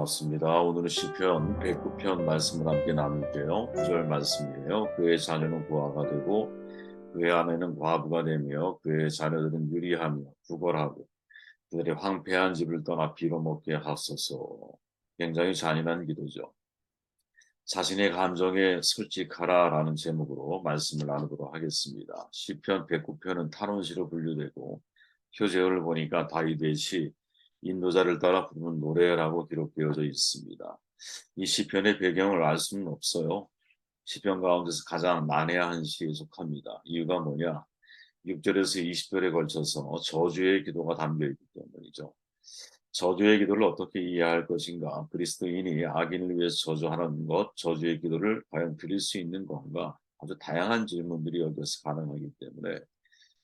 반갑습니다. 오늘은 시편 109편 말씀을 함께 나눌게요. 9절 말씀이에요. 그의 자녀는 부하가 되고 그의 아내는 과부가 되며 그의 자녀들은 유리하며 구걸하고 그들의 황폐한 집을 떠나 빌어먹게 하소서. 굉장히 잔인한 기도죠. 자신의 감정에 솔직하라라는 제목으로 말씀을 나누도록 하겠습니다. 시편 109편은 탄원시로 분류되고 표제어를 보니까 다윗의 시 인도자를 따라 부르는 노래라고 기록되어져 있습니다. 이 시편의 배경을 알 수는 없어요. 시편 가운데서 가장 난해한 시에 속합니다. 이유가 뭐냐? 6절에서 20절에 걸쳐서 저주의 기도가 담겨 있기 때문이죠. 저주의 기도를 어떻게 이해할 것인가? 그리스도인이 악인을 위해서 저주하는 것, 저주의 기도를 과연 드릴 수 있는 건가? 아주 다양한 질문들이 여기서 가능하기 때문에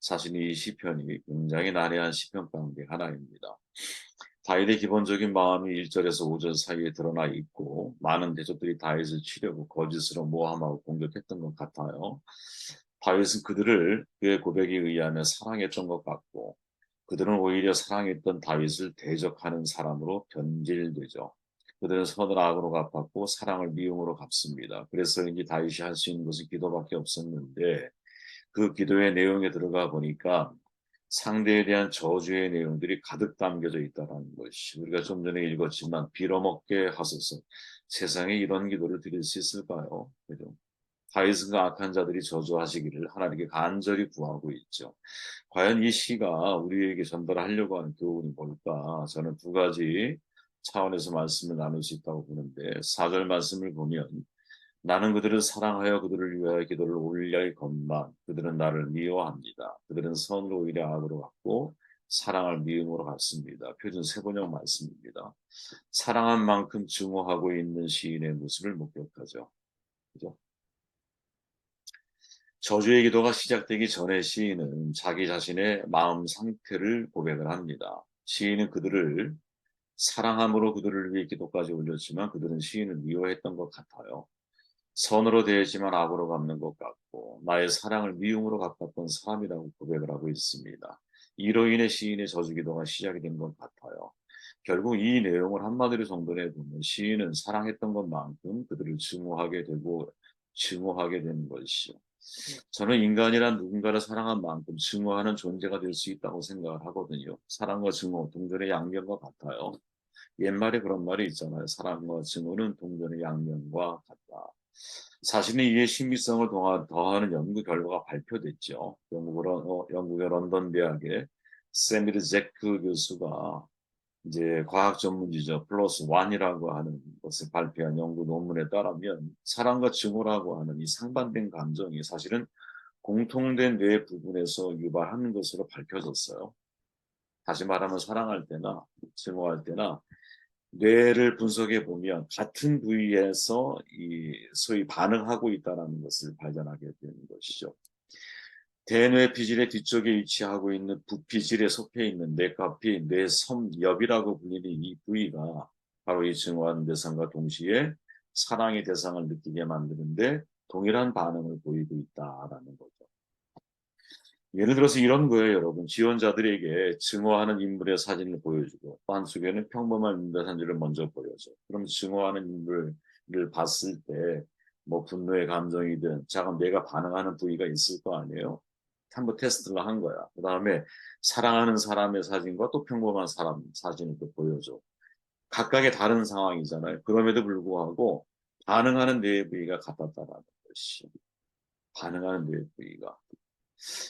사실 이 시편이 굉장히 난해한 시편 가운데 하나입니다. 다윗의 기본적인 마음이 1절에서 5절 사이에 드러나 있고 많은 대적들이 다윗을 치려고 거짓으로 모함하고 공격했던 것 같아요. 다윗은 그들을 그의 고백에 의하면 사랑했던 것 같고 그들은 오히려 사랑했던 다윗을 대적하는 사람으로 변질되죠. 그들은 선을 악으로 갚았고 사랑을 미움으로 갚습니다. 그래서인지 다윗이 할 수 있는 것은 기도밖에 없었는데 그 기도의 내용에 들어가 보니까 상대에 대한 저주의 내용들이 가득 담겨져 있다는 것이 우리가 좀 전에 읽었지만 빌어먹게 하소서. 세상에 이런 기도를 드릴 수 있을까요? 그죠? 다윗은 그 악한 자들이 저주하시기를 하나님께 간절히 구하고 있죠. 과연 이 시가 우리에게 전달하려고 하는 교훈이 뭘까? 저는 두 가지 차원에서 말씀을 나눌 수 있다고 보는데 4절 말씀을 보면 나는 그들을 사랑하여 그들을 위하여 기도를 올릴것만 그들은 나를 미워합니다. 그들은 선을 오히려 악으로 갚고 사랑을 미움으로 갚습니다. 표준 세번역 말씀입니다. 사랑한 만큼 증오하고 있는 시인의 모습을 목격하죠. 그죠? 저주의 기도가 시작되기 전에 시인은 자기 자신의 마음 상태를 고백을 합니다. 시인은 그들을 사랑함으로 그들을 위해 기도까지 올렸지만 그들은 시인을 미워했던 것 같아요. 선으로 대했지만 악으로 갚는 것 같고 나의 사랑을 미움으로 갚았던 사람이라고 고백을 하고 있습니다. 이로 인해 시인의 저주기도가 시작이 된 것 같아요. 결국 이 내용을 한마디로 정돈해 보면 시인은 사랑했던 것만큼 그들을 증오하게 되고 증오하게 되는 것이죠. 저는 인간이란 누군가를 사랑한 만큼 증오하는 존재가 될 수 있다고 생각을 하거든요. 사랑과 증오 동전의 양면과 같아요. 옛말에 그런 말이 있잖아요. 사랑과 증오는 동전의 양면과 같다. 사실은 이에 신비성을 더하는 연구 결과가 발표됐죠. 영국의 런던 대학의 세미르 제크 교수가 이제 과학 전문지죠. 플러스 원이라고 하는 것을 발표한 연구 논문에 따르면 사랑과 증오라고 하는 이 상반된 감정이 사실은 공통된 뇌 부분에서 유발하는 것으로 밝혀졌어요. 다시 말하면 사랑할 때나 증오할 때나 뇌를 분석해 보면 같은 부위에서 이 소위 반응하고 있다는 것을 발견하게 되는 것이죠. 대뇌 피질의 뒤쪽에 위치하고 있는 부피질에 속해 있는 뇌카피, 뇌섬엽이라고 불리는 이 부위가 바로 이 증오하는 대상과 동시에 사랑의 대상을 느끼게 만드는데 동일한 반응을 보이고 있다라는 거죠. 예를 들어서 이런 거예요, 여러분. 지원자들에게 증오하는 인물의 사진을 보여주고 또 한쪽에는 평범한 인물의 사진을 먼저 보여줘. 그럼 증오하는 인물을 봤을 때 뭐 분노의 감정이든 자가 내가 반응하는 부위가 있을 거 아니에요. 한번 테스트를 한 거야. 그 다음에 사랑하는 사람의 사진과 또 평범한 사람 사진을 또 보여줘. 각각의 다른 상황이잖아요. 그럼에도 불구하고 반응하는 뇌의 부위가 같았다라는 것이. 반응하는 뇌의 부위가.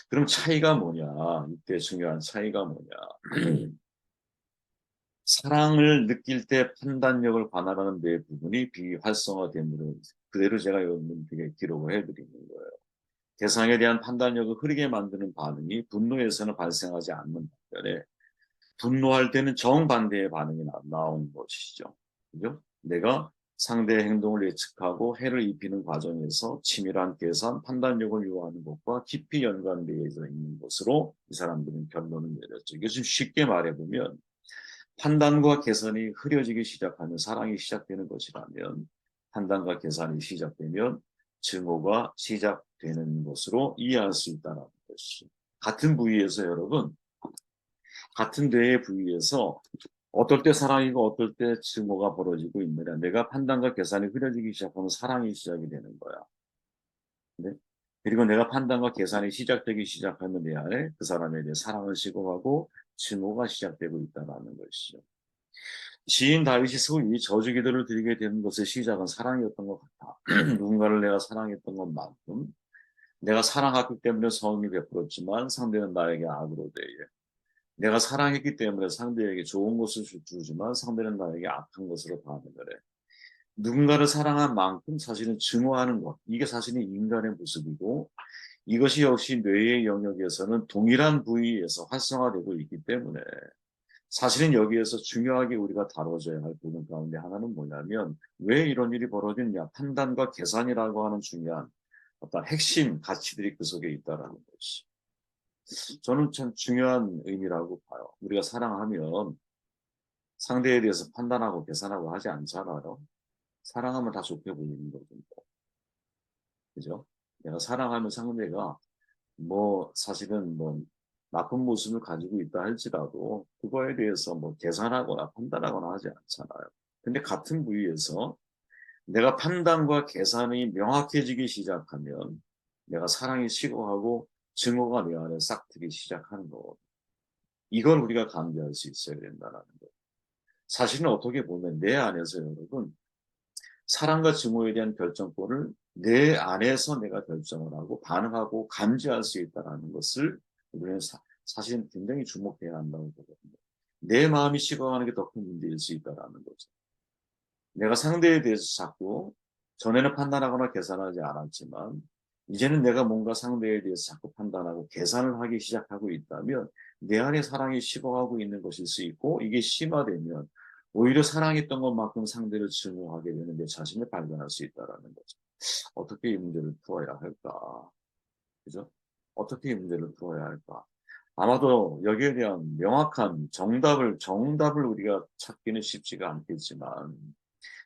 그럼 차이가 뭐냐? 이때 중요한 차이가 뭐냐? 사랑을 느낄 때 판단력을 관할하는 뇌 부분이 비활성화됨으로 그대로 제가 여러분들에게 기록을 해드리는 거예요. 대상에 대한 판단력을 흐리게 만드는 반응이 분노에서는 발생하지 않는 반면에 분노할 때는 정반대의 반응이 나오는 것이죠. 그죠? 내가 상대의 행동을 예측하고 해를 입히는 과정에서 치밀한 계산, 판단력을 요하는 것과 깊이 연관되어 있는 것으로 이 사람들은 결론을 내렸죠. 이게 좀 쉽게 말해보면 판단과 계산이 흐려지기 시작하면 사랑이 시작되는 것이라면 판단과 계산이 시작되면 증오가 시작되는 것으로 이해할 수 있다는 것이 같은 부위에서 여러분 같은 뇌의 부위에서 어떨 때 사랑이고 어떨 때 증오가 벌어지고 있느냐. 내가 판단과 계산이 흐려지기 시작하면 사랑이 시작이 되는 거야. 네? 그리고 내가 판단과 계산이 시작되기 시작하면 내 안에 그 사람에 대해 사랑을 식어가고 증오가 시작되고 있다는 것이죠. 지인 다윗이 소위 저주기도를 드리게 되는 것의 시작은 사랑이었던 것 같아. 누군가를 내가 사랑했던 것만큼 내가 사랑했기 때문에 성이 베풀었지만 상대는 나에게 악으로 대해. 내가 사랑했기 때문에 상대에게 좋은 것을 주지만 상대는 나에게 악한 것으로 반응을 해. 누군가를 사랑한 만큼 사실은 증오하는 것, 이게 사실은 인간의 모습이고 이것이 역시 뇌의 영역에서는 동일한 부위에서 활성화되고 있기 때문에 사실은 여기에서 중요하게 우리가 다뤄져야 할 부분 가운데 하나는 뭐냐면 왜 이런 일이 벌어졌냐. 판단과 계산이라고 하는 중요한 어떤 핵심 가치들이 그 속에 있다라는 것이. 저는 참 중요한 의미라고 봐요. 우리가 사랑하면 상대에 대해서 판단하고 계산하고 하지 않잖아요. 사랑하면 다 좋게 보이는 거죠. 그죠? 내가 사랑하는 상대가 뭐 사실은 뭐 나쁜 모습을 가지고 있다 할지라도 그거에 대해서 뭐 계산하거나 판단하거나 하지 않잖아요. 근데 같은 부위에서 내가 판단과 계산이 명확해지기 시작하면 내가 사랑이 식어가고 증오가 내 안에 싹트기 시작하는 거거든요. 이걸 우리가 감지할 수 있어야 된다는 거예요. 사실은 어떻게 보면 내 안에서 여러분 사랑과 증오에 대한 결정권을 내 안에서 내가 결정을 하고 반응하고 감지할 수 있다는 것을 우리는 사실은 굉장히 주목해야 한다고 보거든요. 내 마음이 식어가는 게 더 큰 문제일 수 있다는 거죠. 내가 상대에 대해서 자꾸 전에는 판단하거나 계산하지 않았지만 이제는 내가 뭔가 상대에 대해서 자꾸 판단하고 계산을 하기 시작하고 있다면 내 안에 사랑이 식어가고 있는 것일 수 있고 이게 심화되면 오히려 사랑했던 것만큼 상대를 증오하게 되는 내 자신을 발견할 수 있다는 거죠. 어떻게 이 문제를 풀어야 할까? 그죠? 어떻게 이 문제를 풀어야 할까? 아마도 여기에 대한 명확한 정답을 우리가 찾기는 쉽지가 않겠지만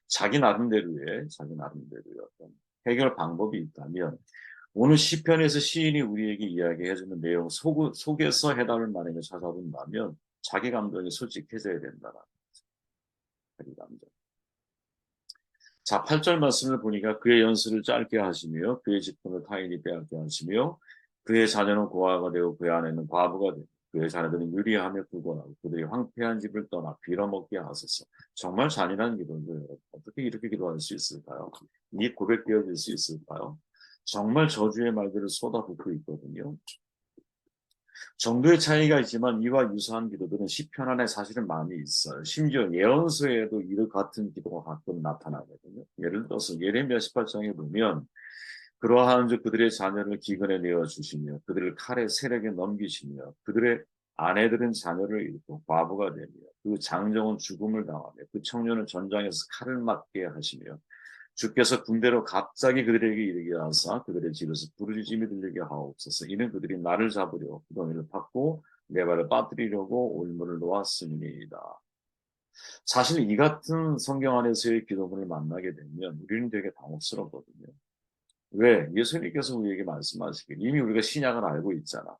자기 나름대로의 어떤 해결 방법이 있다면 오늘 시편에서 시인이 우리에게 이야기해 주는 내용 속에서 해답을 만약에 찾아본다면 자기 감정이 솔직해져야 된다는 자기 감정. 자, 8절 말씀을 보니까 그의 연수를 짧게 하시며 그의 직분을 타인이 빼앗게 하시며 그의 자녀는 고아가 되고 그의 아내는 과부가 되고 그의 자녀들은 유리하며 불권하고 그들이 황폐한 집을 떠나 빌어먹게 하소서. 정말 잔인한 기도인데 여러분 어떻게 이렇게 기도할 수 있을까요? 이 고백되어질 수 있을까요? 정말 저주의 말들을 쏟아붓고 있거든요. 정도의 차이가 있지만 이와 유사한 기도들은 시편 안에 사실은 많이 있어요. 심지어 예언서에도 이를 같은 기도가 가끔 나타나거든요. 예를 들어서 예레미야 18장에 보면 그러한 즉 그들의 자녀를 기근에 내어 주시며 그들을 칼의 세력에 넘기시며 그들의 아내들은 자녀를 잃고 과부가 되며 그 장정은 죽음을 당하며 그 청년은 전장에서 칼을 맞게 하시며 주께서 군대로 갑자기 그들에게 이르게 하사 그들의 집에서 부르짖음이 들리게 하옵소서. 이는 그들이 나를 잡으려 구덩이를 팠고 내 발을 빠뜨리려고 올무를 놓았음이니이다. 사실 이 같은 성경 안에서의 기도문을 만나게 되면 우리는 되게 당혹스럽거든요. 왜? 예수님께서 우리에게 말씀하시길 이미 우리가 신약을 알고 있잖아.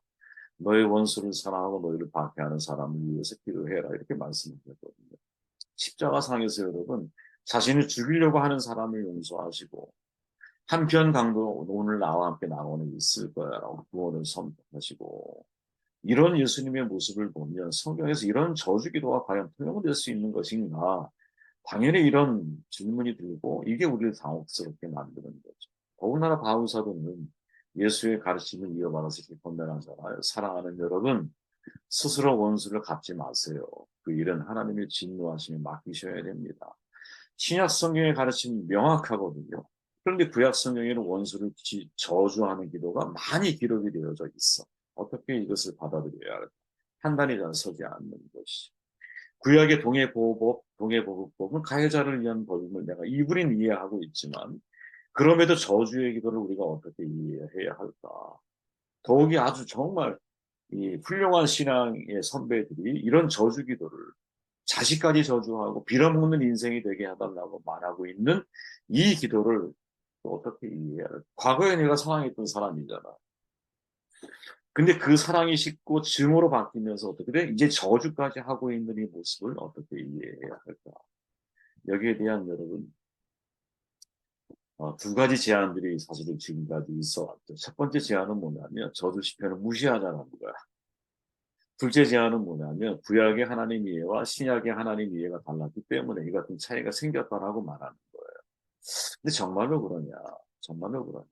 너의 원수를 사랑하고 너희를 박해하는 사람을 위해서 기도해라 이렇게 말씀하셨거든요. 십자가상에서 여러분 자신을 죽이려고 하는 사람을 용서하시고 한편 강도 오늘 나와 함께 낙원에 있을 거야라고 구원을 선포하시고 이런 예수님의 모습을 보면 성경에서 이런 저주기도가 과연 통용될 수 있는 것인가 당연히 이런 질문이 들고 이게 우리를 당혹스럽게 만드는 거죠. 더군다나 바울 사도는 예수의 가르침을 이어받아서 이렇게 건면하잖아요. 사랑하는 여러분 스스로 원수를 갚지 마세요. 그 일은 하나님의 진노하심에 맡기셔야 됩니다. 신약 성경의 가르침이 명확하거든요. 그런데 구약 성경에는 원수를 저주하는 기도가 많이 기록이 되어져 있어. 어떻게 이것을 받아들여야 할까? 판단이 잘 서지 않는 것이. 구약의 동해보호법은 가해자를 위한 법임을 내가 이분은 이해하고 있지만 그럼에도 저주의 기도를 우리가 어떻게 이해해야 할까? 더욱이 아주 정말 이 훌륭한 신앙의 선배들이 이런 저주 기도를 자식까지 저주하고 빌어먹는 인생이 되게 해달라고 말하고 있는 이 기도를 또 어떻게 이해해야 할까? 과거에 내가 사랑했던 사람이잖아. 근데 그 사랑이 식고 증오로 바뀌면서 어떻게 돼? 이제 저주까지 하고 있는 이 모습을 어떻게 이해해야 할까? 여기에 대한 여러분, 두 가지 제안들이 사실은 지금까지 있어 왔죠. 첫 번째 제안은 뭐냐면 저주 시편을 무시하자는 거야. 둘째 제안은 뭐냐면 구약의 하나님 이해와 신약의 하나님 이해가 달랐기 때문에 이 같은 차이가 생겼다라고 말하는 거예요. 근데 정말로 그러냐? 정말로 그러냐?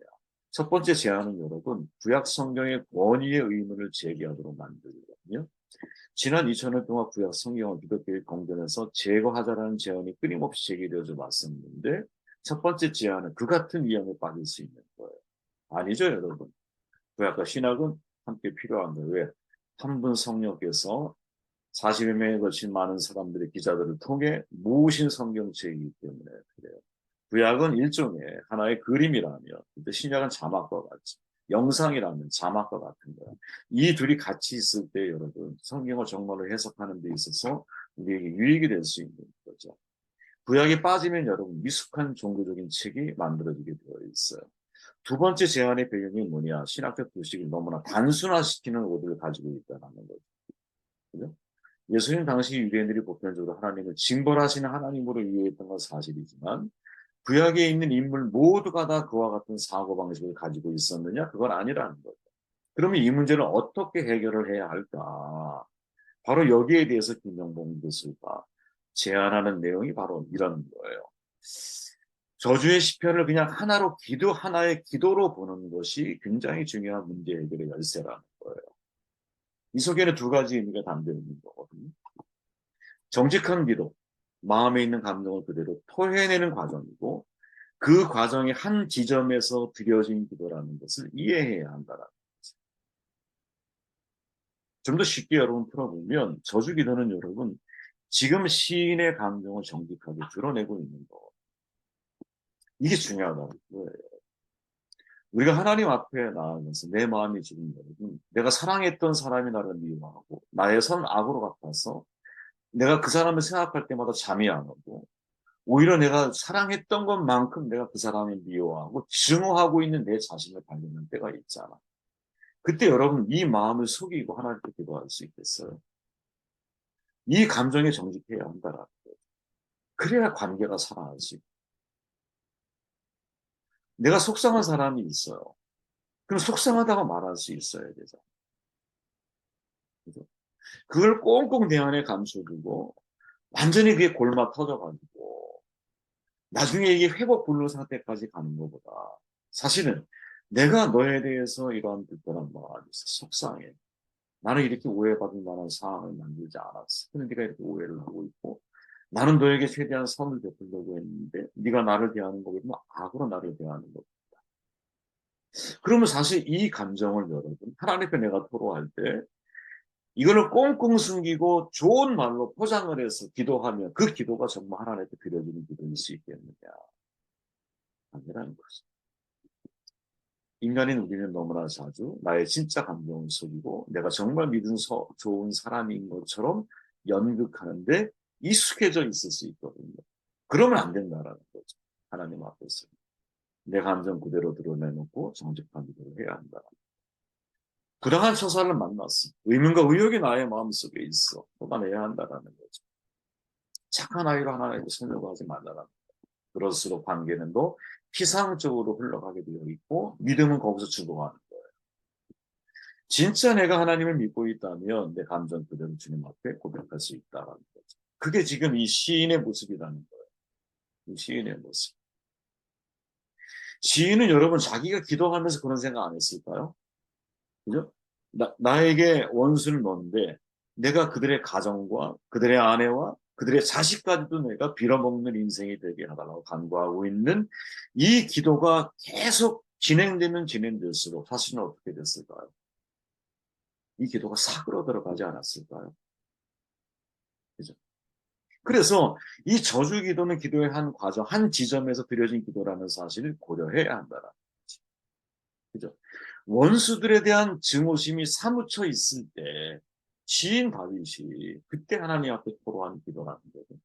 첫 번째 제안은 여러분 구약 성경의 권위의 의문을 제기하도록 만들거든요. 지난 2000년 동안 구약 성경을 기독교의 공전에서 제거하자라는 제안이 끊임없이 제기되어져 왔었는데 첫 번째 제안은 그 같은 위험에 빠질 수 있는 거예요. 아니죠, 여러분. 구약과 신약은 함께 필요한 거예요. 왜? 한 분 성령께서 40여 명에 걸친 많은 사람들의 기자들을 통해 모으신 성경책이기 때문에 그래요. 구약은 일종의 하나의 그림이라면 근데 신약은 자막과 같이 영상이라면 자막과 같은 거야. 이 둘이 같이 있을 때 여러분 성경을 정말로 해석하는 데 있어서 우리에게 유익이 될 수 있는 거죠. 구약이 빠지면 여러분 미숙한 종교적인 책이 만들어지게 되어 있어요. 두 번째 제안의 배경이 뭐냐? 신학적 도식을 너무나 단순화시키는 오류를 가지고 있다는 거죠. 그죠? 예수님 당시 유대인들이 보편적으로 하나님을 징벌하시는 하나님으로 이해했던 건 사실이지만 구약에 있는 인물 모두가 다 그와 같은 사고방식을 가지고 있었느냐? 그건 아니라는 거죠. 그러면 이 문제는 어떻게 해결을 해야 할까? 바로 여기에 대해서 김영봉 교수가 제안하는 내용이 바로 이런 거예요. 저주의 시편을 그냥 하나로 기도 하나의 기도로 보는 것이 굉장히 중요한 문제 해결의 열쇠라는 거예요. 이 속에는 두 가지 의미가 담겨 있는 거거든요. 정직한 기도, 마음에 있는 감정을 그대로 토해내는 과정이고 그 과정이 한 지점에서 드려진 기도라는 것을 이해해야 한다는 거죠. 좀 더 쉽게 여러분 풀어보면 저주 기도는 여러분 지금 시인의 감정을 정직하게 드러내고 있는 거. 이게 중요하다는 거예요. 우리가 하나님 앞에 나아가서 내 마음이 지금 여러분 내가 사랑했던 사람이 나를 미워하고 나의 선 악으로 같아서 내가 그 사람을 생각할 때마다 잠이 안 오고 오히려 내가 사랑했던 것만큼 내가 그 사람을 미워하고 증오하고 있는 내 자신을 발견할 때가 있잖아. 그때 여러분 이 마음을 속이고 하나님께 기도할 수 있겠어요? 이 감정에 정직해야 한다라는 거예요. 그래야 관계가 살아날 수 있고. 내가 속상한 사람이 있어요. 그럼 속상하다고 말할 수 있어야 되잖아. 그죠? 그걸 꽁꽁 내 안에 감춰두고 완전히 그게 골마 터져가지고 나중에 이게 회복 불능 상태까지 가는 것보다 사실은 내가 너에 대해서 이러한 불편한 마음이 있어 속상해. 나는 이렇게 오해받을 만한 상황을 만들지 않았어. 근데 네가 이렇게 오해를 하고 있고 나는 너에게 최대한 선을 베풀려고 했는데 네가 나를 대하는 거 보면 악으로 나를 대하는 거. 그러면 사실 이 감정을 여러분 하나님 앞에 내가 토로할 때 이거를 꽁꽁 숨기고 좋은 말로 포장을 해서 기도하면 그 기도가 정말 하나님께 드려지는 기도일 수 있겠느냐. 아니라는 거죠. 인간인 우리는 너무나 자주 나의 진짜 감정을 속이고 내가 정말 믿은 좋은 사람인 것처럼 연극하는데 익숙해져 있을 수 있거든요. 그러면 안 된다라는 거죠. 하나님 앞에서. 내 감정 그대로 드러내놓고 정직한 기도를 해야 한다. 부당한 처사를 만났어. 의문과 의혹이 나의 마음속에 있어. 뽑아내야 한다라는 거죠. 착한 아이로 하나님께 살려고 하지 말라라는 거죠. 그럴수록 관계는 더 피상적으로 흘러가게 되어 있고 믿음은 거기서 죽어가는 거예요. 진짜 내가 하나님을 믿고 있다면 내 감정 그대로 주님 앞에 고백할 수 있다라는 거죠. 그게 지금 이 시인의 모습이라는 거예요. 이 시인의 모습. 시인은 여러분 자기가 기도하면서 그런 생각 안 했을까요? 그죠? 나에게 원수를 넣는데 내가 그들의 가정과 그들의 아내와 그들의 자식까지도 내가 빌어먹는 인생이 되게 하달라고 간구하고 있는 이 기도가 계속 진행되면 진행될수록 사실은 어떻게 됐을까요? 이 기도가 사그러 들어가지 않았을까요? 그죠? 그래서 이 저주 기도는 기도의 한 과정, 한 지점에서 드려진 기도라는 사실을 고려해야 한다는 거지. 그죠? 원수들에 대한 증오심이 사무쳐 있을 때 시인 다윗이 그때 하나님 앞에 토로한 기도라는 거죠.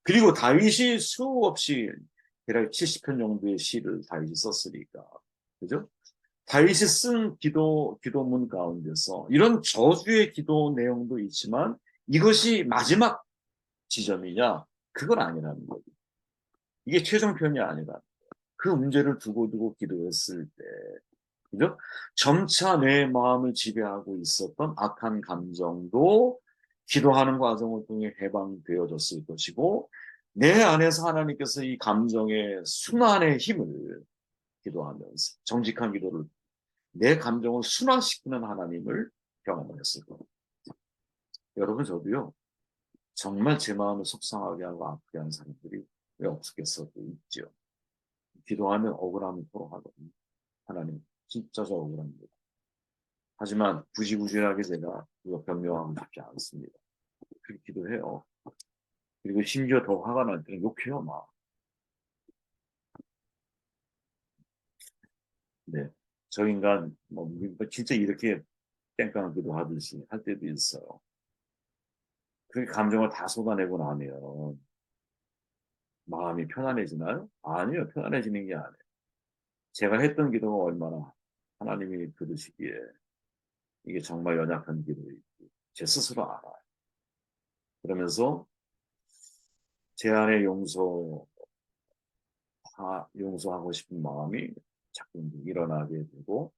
그리고 다윗이 수없이 대략 70편 정도의 시를 다윗이 썼으니까 그죠? 다윗이 쓴 기도문 가운데서 이런 저주의 기도 내용도 있지만 이것이 마지막 지점이냐? 그건 아니라는 거죠. 이게 최종편이 아니라 그 문제를 두고 기도했을 때, 그죠? 점차 내 마음을 지배하고 있었던 악한 감정도 기도하는 과정을 통해 해방되어졌을 것이고, 내 안에서 하나님께서 이 감정의 순환의 힘을 기도하면서 정직한 기도를 내 감정을 순환시키는 하나님을 경험했을 겁니다. 여러분, 저도요, 정말 제 마음을 속상하게 하고 아프게 하는 사람들이 왜 없겠어도 있죠. 기도하면 억울함을 토로하거든요. 하나님, 진짜 저 억울합니다. 하지만 구질구질하게 제가 그거 변명하고 싶지 않습니다. 그렇게 기도해요. 그리고 심지어 더 화가 날 때는 욕해요, 막. 네. 저 인간, 뭐, 진짜 이렇게 땡깡 기도하듯이 할 때도 있어요. 그렇게 감정을 다 쏟아내고 나면 마음이 편안해지나요? 아니요, 편안해지는 게 아니에요. 제가 했던 기도가 얼마나 하나님이 들으시기에 이게 정말 연약한 기도이고 제 스스로 알아요. 그러면서 제 안에 용서하고 싶은 마음이 자꾸 일어나게 되고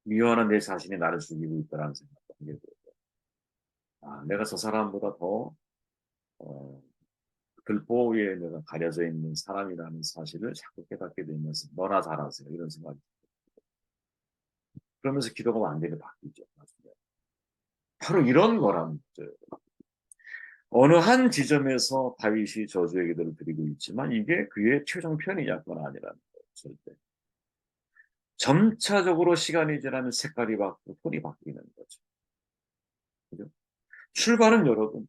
미워하는 내 자신이 나를 죽이고 있다는 생각을 하게 되고 내가 저 사람보다 더 어, 글보에 내가 가려져 있는 사람이라는 사실을 자꾸 깨닫게 되면서 너나 잘하세요 이런 생각이 그러면서 기도가 완전히 바뀌죠. 나중에. 바로 이런 거란 거죠. 어느 한 지점에서 다윗이 저주의 기도를 드리고 있지만 이게 그의 최종편이냐 그건 아니라는 거예요. 절대. 점차적으로 시간이 지나면 색깔이 바뀌고 톤이 바뀌는 거죠. 그죠? 출발은 여러분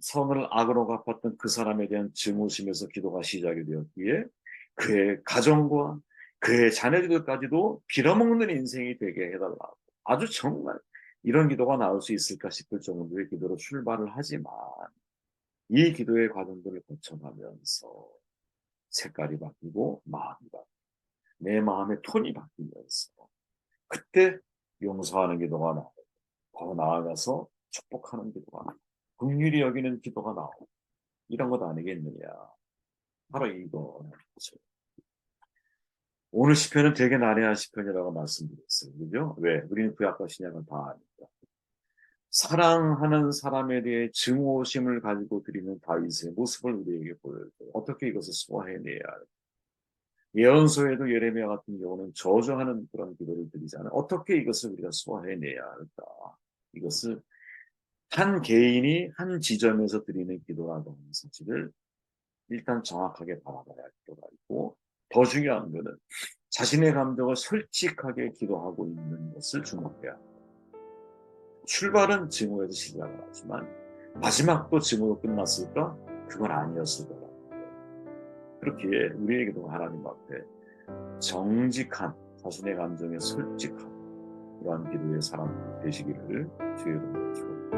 선을 악으로 갚았던 그 사람에 대한 증오심에서 기도가 시작이 되었기에 그의 가정과 그의 자녀들까지도 빌어먹는 인생이 되게 해달라고 아주 정말 이런 기도가 나올 수 있을까 싶을 정도의 기도로 출발을 하지만 이 기도의 과정들을 거쳐가면서 색깔이 바뀌고 마음이 바뀌고 내 마음의 톤이 바뀌면서 그때 용서하는 기도가 나오고 더 나아가서 축복하는 기도가 나오고 긍휼히 여기는 기도가 나오고 이런 것 아니겠느냐. 바로 이거죠. 오늘 시편은 되게 난해한 시편이라고 말씀드렸어요. 그죠? 왜? 우리는 구약과 신약을 다 아니까. 사랑하는 사람에 대해 증오심을 가지고 드리는 다윗의 모습을 우리에게 보여줘요. 어떻게 이것을 소화해내야 할까? 예언서에도 예레미야 같은 경우는 저주하는 그런 기도를 드리잖아요. 어떻게 이것을 우리가 소화해내야 할까? 이것을 한 개인이 한 지점에서 드리는 기도라고 하는 사실을 일단 정확하게 바라봐야 할 필요가 있고 더 중요한 것은 자신의 감정을 솔직하게 기도하고 있는 것을 주목해야 합니다. 출발은 증오에서 시작을 하지만 마지막도 증오로 끝났을까? 그건 아니었을 거다. 그렇기에 우리에게도 하나님 앞에 정직한 자신의 감정에 솔직한 그러한 기도의 사람 되시기를 주의 이름으로 축원합니다.